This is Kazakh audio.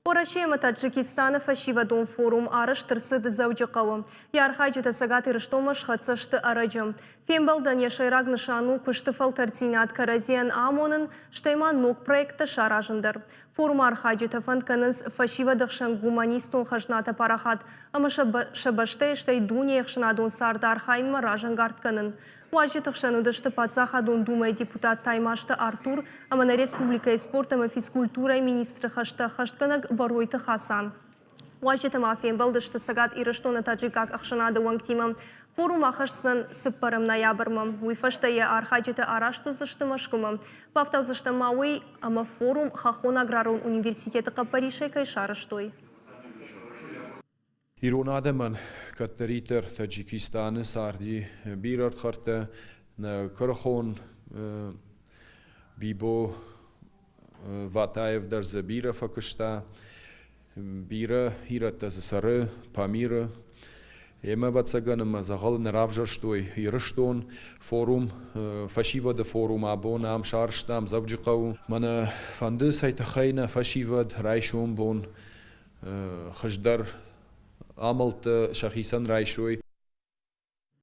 Порашема Таджикистана фашива дон форум арыш тырсыды заужықауы. Ярхайчыта сагаты рыштомаш хатсашты арajы. Фембалдан яшайраг нышану күштіфал тартинат каразиян амонын штайман нок проекты шаражындар. Форум архайчыта фантканыз фашива дықшан гуманистон хажната парахат. Ама шабаштай штай дуния яхшанадон сарда архайн маражын гартканын. Уажы тықшанудышты пацахадон думай депутат Таймашты Артур, амана республика спорта ма физкультура министрі хаштканаг Баройты Хасан. Уажы тымафен балдышты сагат ирыштона таджикак ақшанады уаңтима. Форум ақышсын сыппарым ноябрьма. Уйфаштайы архайчыты арашты зышты машкыма. Пафтау зышты мауи, ама форум Хахон аграрун университеті қапаришай кайшарыштой. Ирон адаман катаритер Таджикистаны сарди бирард харта на Карахон бибо Ватаев дар забира факышта бира хирата засары памира ема ватсаганама загал наравжаштой ирыштон форум фашива да форум абон ам шарштам завджикау мана фанды сайтахайна фашивад райшон бон хаждар عملت شخصا رایشوی